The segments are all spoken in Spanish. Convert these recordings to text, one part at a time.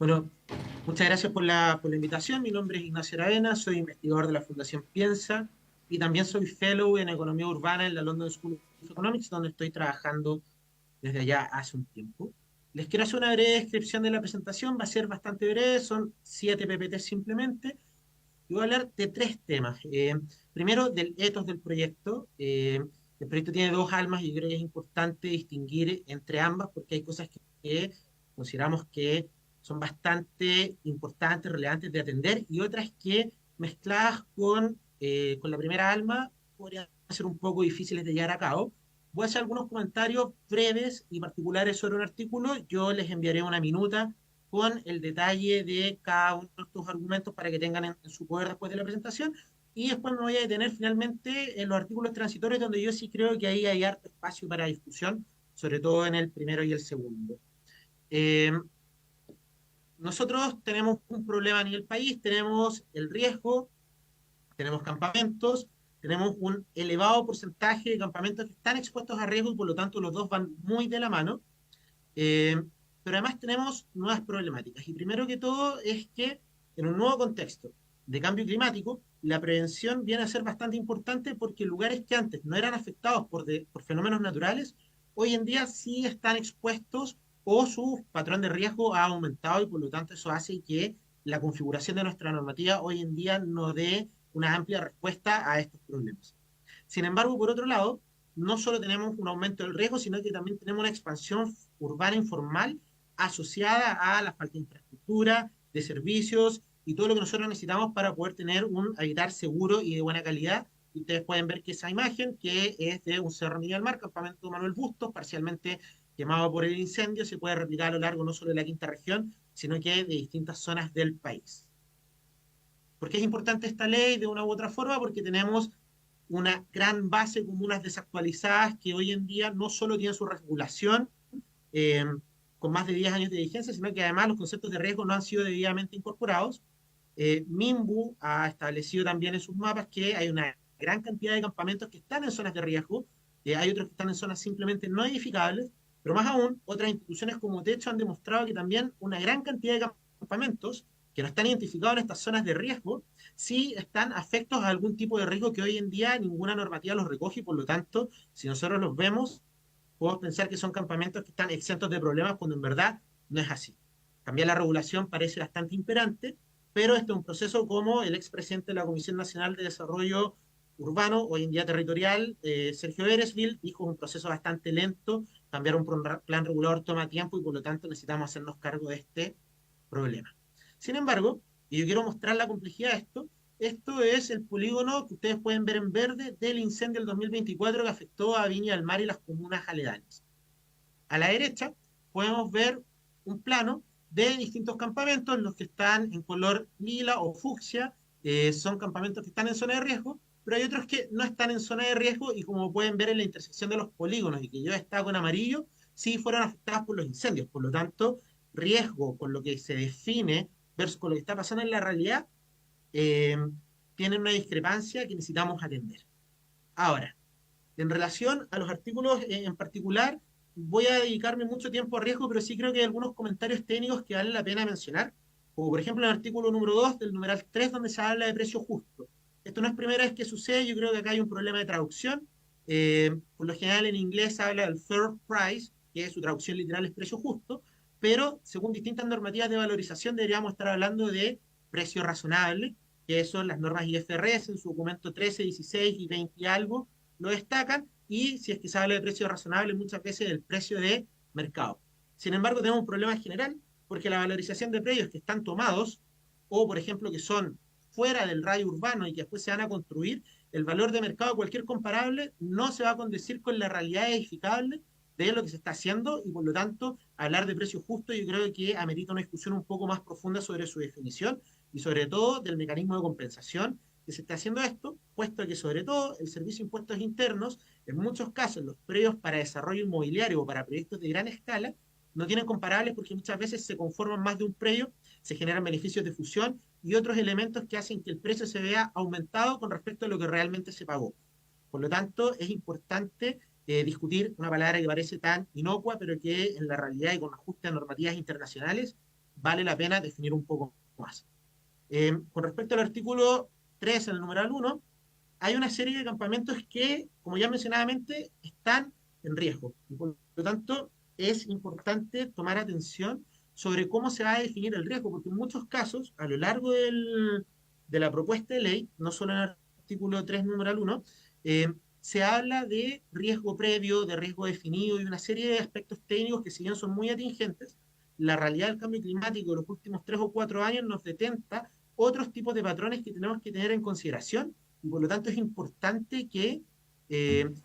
Bueno, muchas gracias por la invitación. Mi nombre es Ignacio Aravena, soy investigador de la Fundación Piensa y también soy fellow en Economía Urbana en la London School of Economics, donde estoy trabajando desde allá hace un tiempo. Les quiero hacer una breve descripción de la presentación, va a ser bastante breve, son 7 PPT simplemente. Y voy a hablar de tres temas. Primero, del ethos del proyecto. El proyecto tiene dos almas y yo creo que es importante distinguir entre ambas porque hay cosas que consideramos que son bastante importantes, relevantes de atender y otras que mezcladas con la primera alma podrían ser un poco difíciles de llevar a cabo. Voy a hacer algunos comentarios breves y particulares sobre un artículo. Yo les enviaré una minuta con el detalle de cada uno de estos argumentos para que tengan en su poder después de la presentación. Y después me voy a detener finalmente en los artículos transitorios, donde yo sí creo que ahí hay harto espacio para discusión, sobre todo en el primero y el segundo. Eh, Nosotros tenemos un problema a nivel país, tenemos el riesgo, tenemos campamentos, tenemos un elevado porcentaje de campamentos que están expuestos a riesgo y por lo tanto los dos van muy de la mano. Eh, pero además tenemos nuevas problemáticas. Y primero que todo es que en un nuevo contexto de cambio climático, la prevención viene a ser bastante importante porque lugares que antes no eran afectados por fenómenos naturales, hoy en día sí están expuestos o su patrón de riesgo ha aumentado y por lo tanto eso hace que la configuración de nuestra normativa hoy en día no dé una amplia respuesta a estos problemas. Sin embargo, por otro lado, no solo tenemos un aumento del riesgo, sino que también tenemos una expansión urbana informal asociada a la falta de infraestructura, de servicios y todo lo que nosotros necesitamos para poder tener un habitar seguro y de buena calidad. Y ustedes pueden ver que esa imagen, que es de un cerro Niño del Mar, campamento Manuel Bustos, parcialmente quemado por el incendio, se puede replicar a lo largo no solo de la quinta región, sino que de distintas zonas del país. ¿Por qué es importante esta ley de una u otra forma? Porque tenemos una gran base de comunas desactualizadas que hoy en día no solo tienen su regulación eh, con más de 10 años de vigencia, sino que además los conceptos de riesgo no han sido debidamente incorporados. MIMBU ha establecido también en sus mapas que hay una gran cantidad de campamentos que están en zonas de riesgo, hay otros que están en zonas simplemente no edificables, pero más aún, otras instituciones como Techo han demostrado que también una gran cantidad de campamentos que no están identificados en estas zonas de riesgo, sí están afectos a algún tipo de riesgo que hoy en día ninguna normativa los recoge y por lo tanto, si nosotros los vemos, podemos pensar que son campamentos que están exentos de problemas cuando en verdad no es así. Cambiar la regulación parece bastante imperante, pero este es un proceso como el expresidente de la Comisión Nacional de Desarrollo Urbano, hoy en día territorial, Sergio Beresville, dijo un proceso bastante lento, cambiar un plan regulador toma tiempo y por lo tanto necesitamos hacernos cargo de este problema. Sin embargo, y yo quiero mostrar la complejidad de esto es el polígono que ustedes pueden ver en verde del incendio del 2024 que afectó a Viña del Mar y las comunas aledañas. A la derecha podemos ver un plano de distintos campamentos, los que están en color lila o fucsia, son campamentos que están en zona de riesgo, pero hay otros que no están en zona de riesgo y como pueden ver en la intersección de los polígonos y que yo destaco en amarillo, sí fueron afectadas por los incendios. Por lo tanto, riesgo con lo que se define versus con lo que está pasando en la realidad, eh, tienen una discrepancia que necesitamos atender. Ahora, en relación a los artículos en particular, voy a dedicarme mucho tiempo a riesgo, pero sí creo que hay algunos comentarios técnicos que vale la pena mencionar, como por ejemplo el artículo número 2 del numeral 3 donde se habla de precio justo. Esto no es primera vez que sucede, yo creo que acá hay un problema de traducción. Por lo general en inglés se habla del fair price, que su traducción literal es precio justo, pero según distintas normativas de valorización deberíamos estar hablando de precio razonable, que son las normas IFRS en su documento 13, 16 y 20 y algo, lo destacan, y si es que se habla de precio razonable, muchas veces el precio de mercado. Sin embargo, tenemos un problema general porque la valorización de predios que están tomados, o por ejemplo que son fuera del radio urbano y que después se van a construir, el valor de mercado de cualquier comparable no se va a condecir con la realidad edificable de lo que se está haciendo y por lo tanto hablar de precio justo yo creo que amerita una discusión un poco más profunda sobre su definición y sobre todo del mecanismo de compensación que se está haciendo esto, puesto que sobre todo el Servicio de Impuestos Internos, en muchos casos los predios para desarrollo inmobiliario o para proyectos de gran escala, no tienen comparables porque muchas veces se conforman más de un predio, se generan beneficios de fusión y otros elementos que hacen que el precio se vea aumentado con respecto a lo que realmente se pagó. Por lo tanto, es importante discutir una palabra que parece tan inocua, pero que en la realidad y con ajuste a normativas internacionales vale la pena definir un poco más. Con respecto al artículo 3, en el numeral 1, hay una serie de campamentos que, como ya mencionadamente, están en riesgo. Y por lo tanto, es importante tomar atención sobre cómo se va a definir el riesgo, porque en muchos casos, a lo largo de la propuesta de ley, no solo en el artículo 3, numeral 1, se habla de riesgo previo, de riesgo definido y una serie de aspectos técnicos que, si bien son muy atingentes, la realidad del cambio climático de los últimos 3 o 4 años nos detenta otros tipos de patrones que tenemos que tener en consideración y por lo tanto es importante que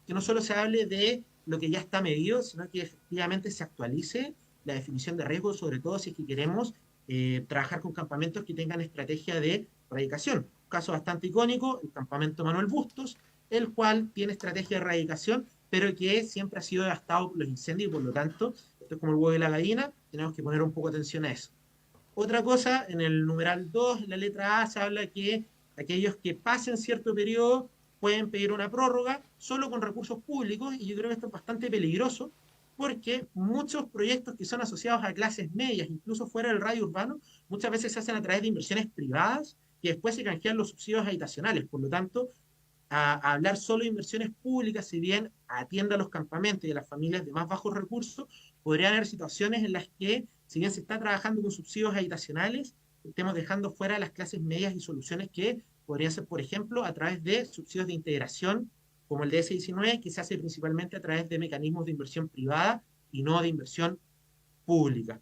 no solo se hable de lo que ya está medido, sino que efectivamente se actualice la definición de riesgo, sobre todo si es que queremos trabajar con campamentos que tengan estrategia de erradicación. Un caso bastante icónico, el campamento Manuel Bustos, el cual tiene estrategia de erradicación, pero que siempre ha sido devastado por los incendios y por lo tanto, esto es como el huevo de la gallina, tenemos que poner un poco de atención a eso. Otra cosa, en el numeral 2, en la letra A, se habla que aquellos que pasen cierto periodo pueden pedir una prórroga solo con recursos públicos y yo creo que esto es bastante peligroso porque muchos proyectos que son asociados a clases medias, incluso fuera del radio urbano, muchas veces se hacen a través de inversiones privadas que después se canjean los subsidios habitacionales. Por lo tanto, a hablar solo de inversiones públicas, si bien atienda a los campamentos y a las familias de más bajos recursos, podrían haber situaciones en las que, si bien se está trabajando con subsidios habitacionales, estemos dejando fuera las clases medias y soluciones que podrían ser, por ejemplo, a través de subsidios de integración, como el DS-19, que se hace principalmente a través de mecanismos de inversión privada y no de inversión pública.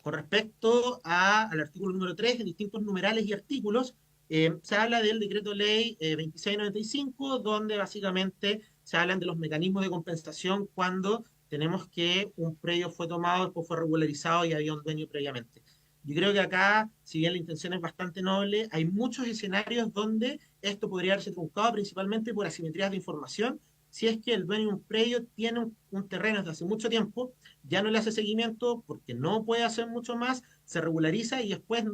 Con respecto al artículo número 3, en distintos numerales y artículos, se habla del decreto ley 2695, donde básicamente se hablan de los mecanismos de compensación cuando tenemos que un predio fue tomado, después fue regularizado y había un dueño previamente. Yo creo que acá, si bien la intención es bastante noble, hay muchos escenarios donde esto podría haberse truncado principalmente por asimetrías de información. Si es que el dueño de un predio tiene un terreno desde hace mucho tiempo, ya no le hace seguimiento porque no puede hacer mucho más, se regulariza y después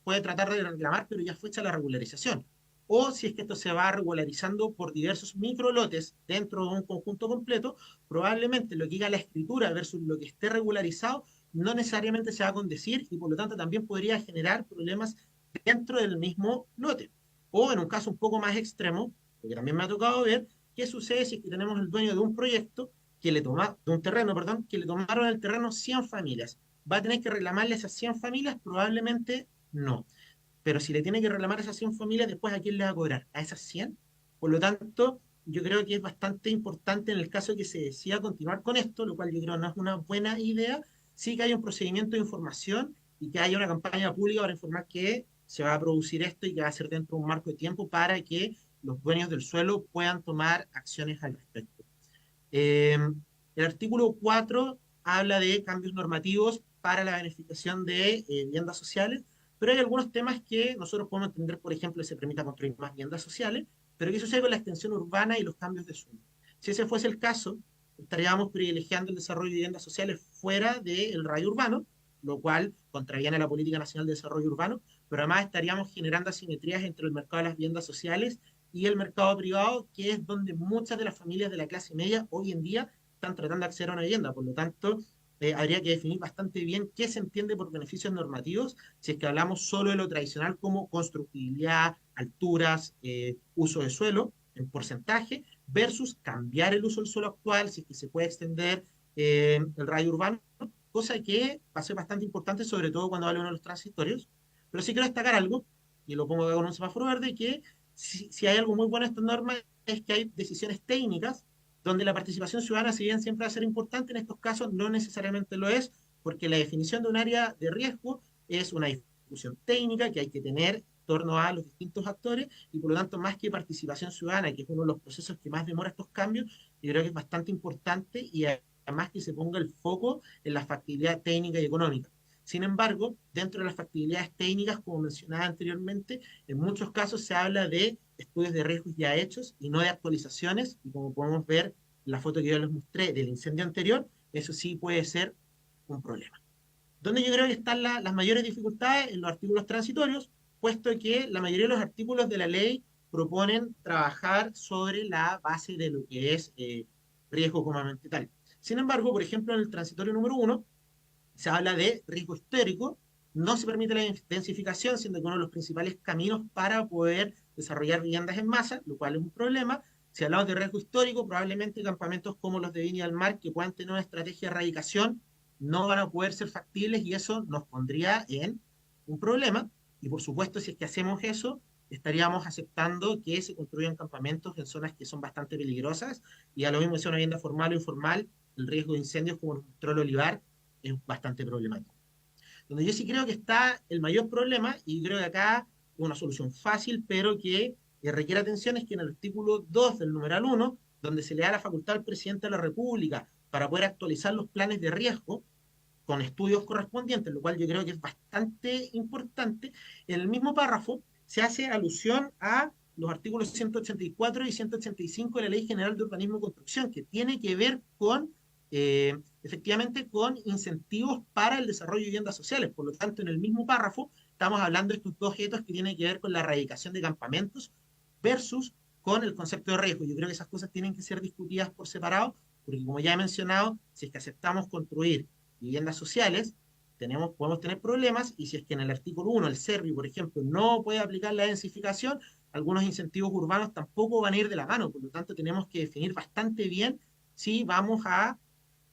puede tratar de reclamar, pero ya fue hecha la regularización. O si es que esto se va regularizando por diversos microlotes dentro de un conjunto completo, probablemente lo que diga la escritura versus lo que esté regularizado no necesariamente se va a condecir y por lo tanto también podría generar problemas dentro del mismo lote. O en un caso un poco más extremo, porque también me ha tocado ver, qué sucede si es que tenemos el dueño de un proyecto de un terreno, perdón, que le tomaron el terreno 100 familias. ¿Va a tener que reclamarle a esas 100 familias? Probablemente no. Pero si le tiene que reclamar a esas 100 familias, después ¿a quién le va a cobrar? ¿A esas 100? Por lo tanto, yo creo que es bastante importante en el caso de que se decida continuar con esto, lo cual yo creo no es una buena idea, sí que haya un procedimiento de información y que haya una campaña pública para informar que se va a producir esto y que va a ser dentro de un marco de tiempo para que los dueños del suelo puedan tomar acciones al respecto. El artículo 4 habla de cambios normativos para la beneficiación de viviendas sociales, pero hay algunos temas que nosotros podemos entender, por ejemplo, que se permita construir más viviendas sociales, pero ¿qué sucede con la extensión urbana y los cambios de suelo? Si ese fuese el caso, estaríamos privilegiando el desarrollo de viviendas sociales fuera del radio urbano, lo cual contraviene la Política Nacional de Desarrollo Urbano, pero además estaríamos generando asimetrías entre el mercado de las viviendas sociales y el mercado privado, que es donde muchas de las familias de la clase media hoy en día están tratando de acceder a una vivienda. Por lo tanto, habría que definir bastante bien qué se entiende por beneficios normativos, si es que hablamos solo de lo tradicional como constructibilidad, alturas, uso de suelo en porcentaje, versus cambiar el uso del suelo actual, si es que se puede extender el radio urbano, cosa que va a ser bastante importante, sobre todo cuando hablemos de los transitorios. Pero sí quiero destacar algo, y lo pongo acá con un semáforo verde, que si hay algo muy bueno en esta norma es que hay decisiones técnicas donde la participación ciudadana, si bien siempre va a ser importante, en estos casos no necesariamente lo es, porque la definición de un área de riesgo es una discusión técnica que hay que tener en torno a los distintos actores y por lo tanto más que participación ciudadana, que es uno de los procesos que más demora estos cambios, yo creo que es bastante importante y además que se ponga el foco en la factibilidad técnica y económica. Sin embargo, dentro de las factibilidades técnicas, como mencionaba anteriormente, en muchos casos se habla de estudios de riesgos ya hechos y no de actualizaciones, y como podemos ver en la foto que yo les mostré del incendio anterior, eso sí puede ser un problema. ¿Dónde yo creo que están las mayores dificultades? En los artículos transitorios, puesto que la mayoría de los artículos de la ley proponen trabajar sobre la base de lo que es riesgo comúnmente tal. Sin embargo, por ejemplo, en el transitorio número 1, se habla de riesgo histórico, no se permite la densificación, siendo que uno de los principales caminos para poder desarrollar viviendas en masa, lo cual es un problema. Si hablamos de riesgo histórico, probablemente campamentos como los de Viña del Mar, que puedan tener una estrategia de erradicación, no van a poder ser factibles y eso nos pondría en un problema. Y por supuesto, si es que hacemos eso, estaríamos aceptando que se construyan campamentos en zonas que son bastante peligrosas y a lo mismo sea una vivienda formal o informal, el riesgo de incendios, como nos mostró el Olivar, es bastante problemático. Donde yo sí creo que está el mayor problema, y creo que acá es una solución fácil, pero que requiere atención, es que en el artículo 2 del numeral 1, donde se le da la facultad al presidente de la República para poder actualizar los planes de riesgo con estudios correspondientes, lo cual yo creo que es bastante importante, en el mismo párrafo se hace alusión a los artículos 184 y 185 de la Ley General de Urbanismo y Construcción, que tiene que ver con efectivamente con incentivos para el desarrollo de viviendas sociales. Por lo tanto, en el mismo párrafo estamos hablando de estos dos objetos que tienen que ver con la erradicación de campamentos versus con el concepto de riesgo. Yo creo que esas cosas tienen que ser discutidas por separado, porque como ya he mencionado, si es que aceptamos construir viviendas sociales, podemos tener problemas, y si es que en el artículo 1 el SERVI, por ejemplo, no puede aplicar la densificación, algunos incentivos urbanos tampoco van a ir de la mano. Por lo tanto, tenemos que definir bastante bien si vamos a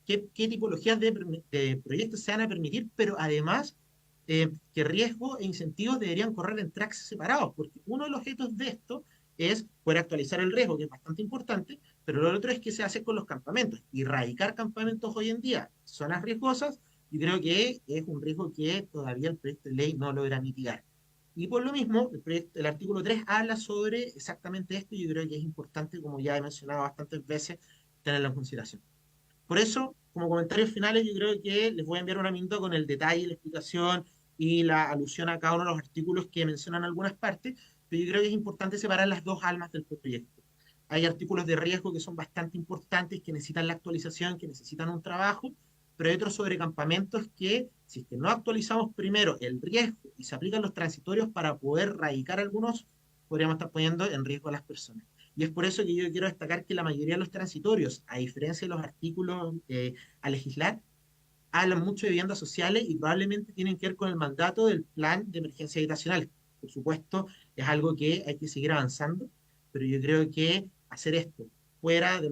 qué tipologías de proyectos se van a permitir, pero además qué riesgo e incentivos deberían correr en tracks separados, porque uno de los objetos de esto es poder actualizar el riesgo, que es bastante importante, pero lo otro es qué se hace con los campamentos. Y erradicar campamentos hoy en día, zonas riesgosas, yo creo que es un riesgo que todavía el proyecto de ley no logra mitigar. Y por lo mismo, el artículo 3 habla sobre exactamente esto, y yo creo que es importante, como ya he mencionado bastantes veces, tenerlo en consideración. Por eso, como comentarios finales, yo creo que les voy a enviar una minuto con el detalle, la explicación y la alusión a cada uno de los artículos que mencionan algunas partes, pero yo creo que es importante separar las dos almas del proyecto. Hay artículos de riesgo que son bastante importantes, que necesitan la actualización, que necesitan un trabajo, pero hay otros sobre campamentos que, si es que no actualizamos primero el riesgo y se aplican los transitorios para poder radicar algunos, podríamos estar poniendo en riesgo a las personas. Y es por eso que yo quiero destacar que la mayoría de los transitorios, a diferencia de los artículos a legislar, hablan mucho de viviendas sociales y probablemente tienen que ver con el mandato del plan de emergencia habitacional. Por supuesto, es algo que hay que seguir avanzando, pero yo creo que hacer esto fuera de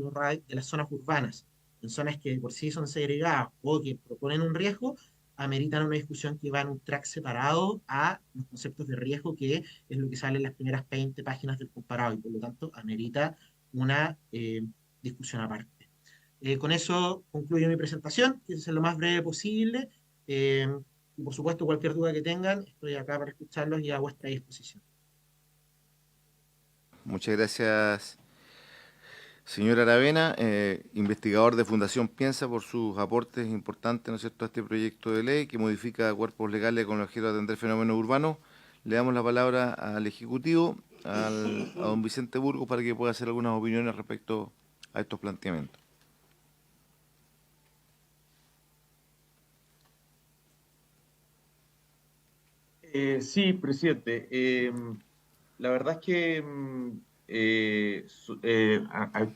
las zonas urbanas, en zonas que por sí son segregadas o que proponen un riesgo, ameritan una discusión que va en un track separado a los conceptos de riesgo, que es lo que sale en las primeras 20 páginas del comparado, y por lo tanto amerita una discusión aparte. Con eso concluyo mi presentación, quise ser lo más breve posible, eh, y por supuesto cualquier duda que tengan, estoy acá para escucharlos y a vuestra disposición. Muchas gracias, señor Aravena, investigador de Fundación Piensa, por sus aportes importantes, ¿no es cierto?, a este proyecto de ley que modifica cuerpos legales con el objeto de atender fenómenos urbanos. Le damos la palabra al Ejecutivo, a don Vicente Burgos, para que pueda hacer algunas opiniones respecto a estos planteamientos. Sí, presidente. La verdad es que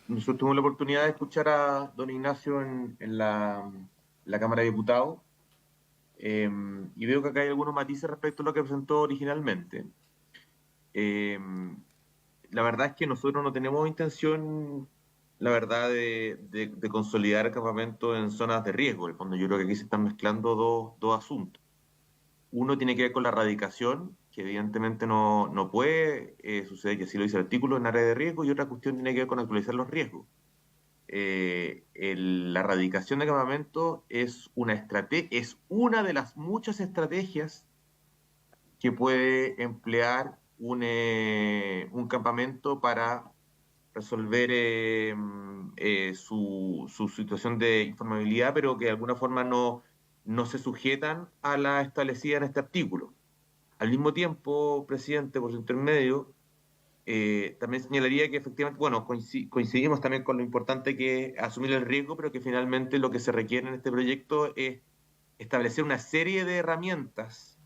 nosotros tuvimos la oportunidad de escuchar a don Ignacio en la Cámara de Diputados, y veo que acá hay algunos matices respecto a lo que presentó originalmente. Eh, la verdad es que nosotros no tenemos intención, la verdad, de consolidar el campamento en zonas de riesgo. En el fondo, yo creo que aquí se están mezclando dos asuntos. Uno tiene que ver con la erradicación, que evidentemente no puede suceder, que así lo dice el artículo, en área de riesgo, y otra cuestión tiene que ver con actualizar los riesgos. La erradicación de campamentos es una de las muchas estrategias que puede emplear un campamento para resolver su situación de informabilidad, pero que de alguna forma no se sujetan a la establecida en este artículo. Al mismo tiempo, presidente, por su intermedio, también señalaría que efectivamente, bueno, coincidimos también con lo importante que es asumir el riesgo, pero que finalmente lo que se requiere en este proyecto es establecer una serie de herramientas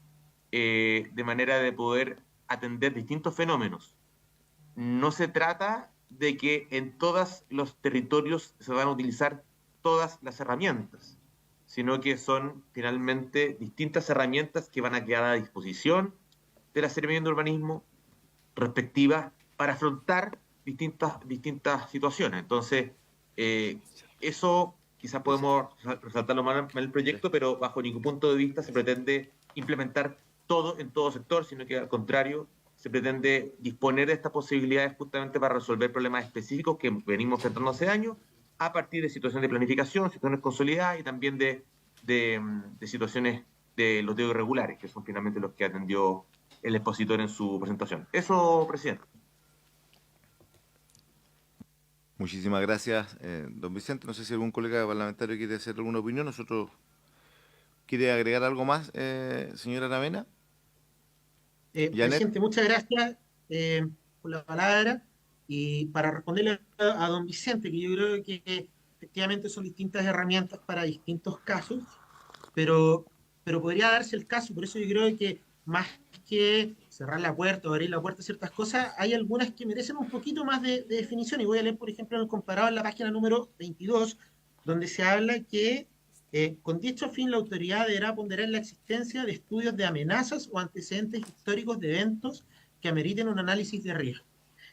de manera de poder atender distintos fenómenos. No se trata de que en todos los territorios se van a utilizar todas las herramientas, sino que son finalmente distintas herramientas que van a quedar a disposición de la Seremía de Urbanismo respectivas para afrontar distintas situaciones. Entonces, eso quizás podemos resaltarlo más en el proyecto, pero bajo ningún punto de vista se pretende implementar todo en todo sector, sino que al contrario, se pretende disponer de estas posibilidades justamente para resolver problemas específicos que venimos enfrentando hace años, a partir de situaciones de planificación, situaciones consolidadas y también de situaciones de loteo irregulares, que son finalmente los que atendió el expositor en su presentación. Eso, presidente. Muchísimas gracias, don Vicente. No sé si algún colega parlamentario quiere hacer alguna opinión. ¿Quiere agregar algo más, señora Aravena? Presidente, muchas gracias por la palabra. Y para responderle a don Vicente, que yo creo que efectivamente son distintas herramientas para distintos casos, pero podría darse el caso, por eso yo creo que más que cerrar la puerta o abrir la puerta a ciertas cosas, hay algunas que merecen un poquito más de definición. Y voy a leer, por ejemplo, en el comparado en la página número 22, donde se habla que con dicho fin la autoridad deberá ponderar la existencia de estudios de amenazas o antecedentes históricos de eventos que ameriten un análisis de riesgo.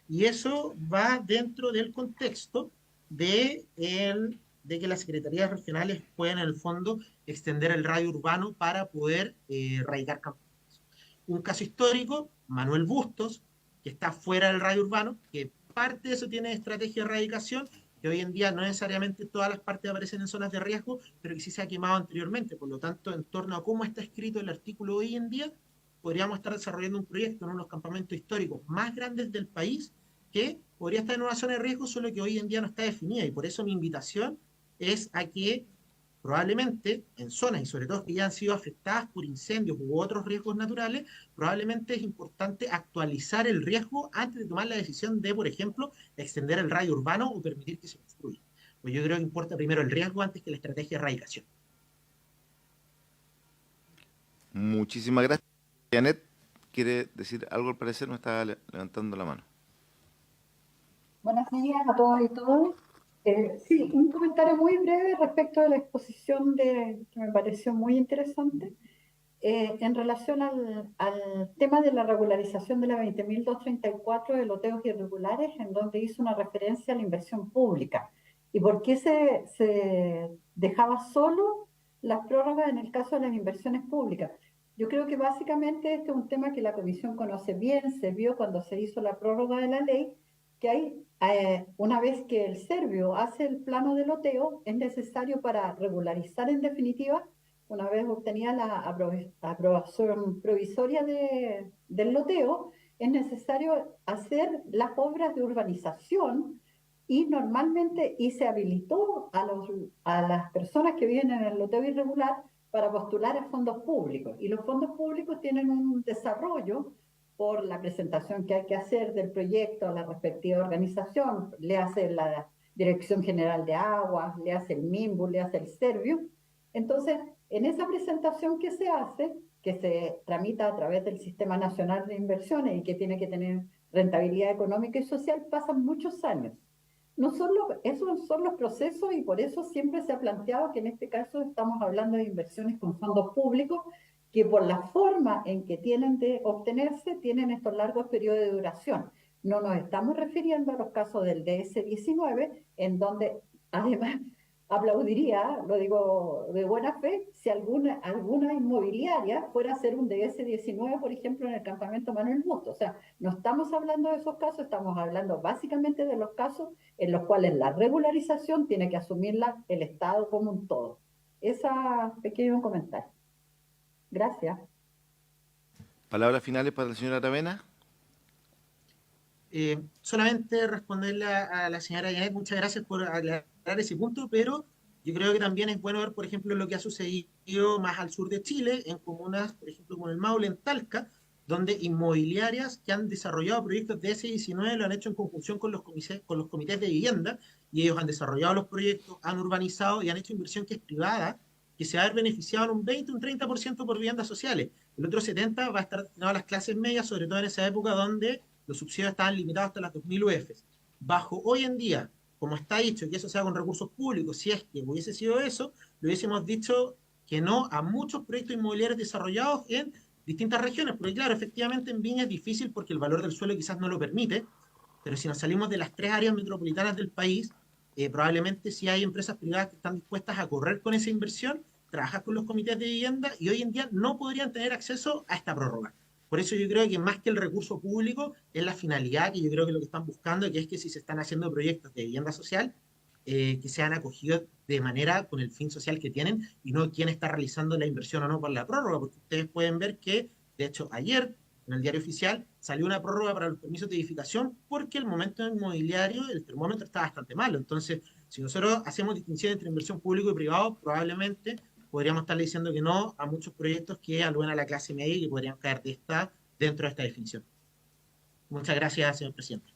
Y eso va dentro del contexto de que las secretarías regionales pueden, en el fondo, extender el radio urbano para poder erradicar campañas. Un caso histórico, Manuel Bustos, que está fuera del radio urbano, que parte de eso tiene estrategia de erradicación, que hoy en día no necesariamente todas las partes aparecen en zonas de riesgo, pero que sí se ha quemado anteriormente. Por lo tanto, en torno a cómo está escrito el artículo hoy en día, podríamos estar desarrollando un proyecto en uno de los campamentos históricos más grandes del país, que podría estar en una zona de riesgo, solo que hoy en día no está definida. Y por eso mi invitación es a que probablemente en zonas, y sobre todo que ya han sido afectadas por incendios u otros riesgos naturales, probablemente es importante actualizar el riesgo antes de tomar la decisión de, por ejemplo, extender el radio urbano o permitir que se construya. Pues yo creo que importa primero el riesgo antes que la estrategia de erradicación. Muchísimas gracias. Janet, ¿quiere decir algo al parecer? No está levantando la mano. Buenos días a todos y todas. Sí, un comentario muy breve respecto de la exposición que me pareció muy interesante. En relación al tema de la regularización de la 20.234 de loteos irregulares, en donde hizo una referencia a la inversión pública. ¿Y por qué se dejaba solo las prórrogas en el caso de las inversiones públicas? Yo creo que básicamente este es un tema que la Comisión conoce bien, se vio cuando se hizo la prórroga de la ley, que hay, una vez que el Servio hace el plano de loteo, es necesario para regularizar en definitiva, una vez obtenida la aprobación provisoria del loteo, es necesario hacer las obras de urbanización y normalmente, y se habilitó a las personas que viven en el loteo irregular para postular a fondos públicos. Y los fondos públicos tienen un desarrollo por la presentación que hay que hacer del proyecto a la respectiva organización, le hace la Dirección General de Aguas, le hace el MIMBU, le hace el Servio. Entonces, en esa presentación que se hace, que se tramita a través del Sistema Nacional de Inversiones y que tiene que tener rentabilidad económica y social, pasan muchos años. Esos son los procesos y por eso siempre se ha planteado que en este caso estamos hablando de inversiones con fondos públicos que por la forma en que tienen de obtenerse tienen estos largos periodos de duración. No nos estamos refiriendo a los casos del DS-19, en donde además aplaudiría, lo digo de buena fe, si alguna inmobiliaria fuera a hacer un DS-19, por ejemplo, en el campamento Manuel Bustos. O sea, no estamos hablando de esos casos, estamos hablando básicamente de los casos en los cuales la regularización tiene que asumirla el Estado como un todo. Ese pequeño comentario. Gracias. ¿Palabras finales para la señora Aravena? Solamente responderle a la señora Janet, muchas gracias por aclarar ese punto, pero yo creo que también es bueno ver, por ejemplo, lo que ha sucedido más al sur de Chile, en comunas, por ejemplo, como el Maule, en Talca, donde inmobiliarias que han desarrollado proyectos de S19 lo han hecho en conjunción con los comités de vivienda, y ellos han desarrollado los proyectos, han urbanizado y han hecho inversión que es privada, que se va a ver beneficiado en un 20, un 30% por viviendas sociales. El otro 70% va a estar destinado a las clases medias, sobre todo en esa época donde los subsidios estaban limitados hasta las 2.000 UF. Bajo hoy en día como está dicho, que eso sea con recursos públicos, si es que hubiese sido eso, le hubiésemos dicho que no a muchos proyectos inmobiliarios desarrollados en distintas regiones, porque claro, efectivamente en Viña es difícil porque el valor del suelo quizás no lo permite, pero si nos salimos de las 3 áreas metropolitanas del país, probablemente sí hay empresas privadas que están dispuestas a correr con esa inversión, trabajar con los comités de vivienda y hoy en día no podrían tener acceso a esta prórroga. Por eso yo creo que más que el recurso público es la finalidad que yo creo que lo que están buscando, que es que si se están haciendo proyectos de vivienda social, que sean acogidos de manera con el fin social que tienen y no quién está realizando la inversión o no por la prórroga, porque ustedes pueden ver que, de hecho, ayer en el diario oficial salió una prórroga para los permisos de edificación porque el momento inmobiliario, el termómetro está bastante malo. Entonces, si nosotros hacemos distinción entre inversión público y privado, probablemente podríamos estarle diciendo que no a muchos proyectos que aluden a la clase media y que podrían caer dentro de esta definición. Muchas gracias, señor presidente.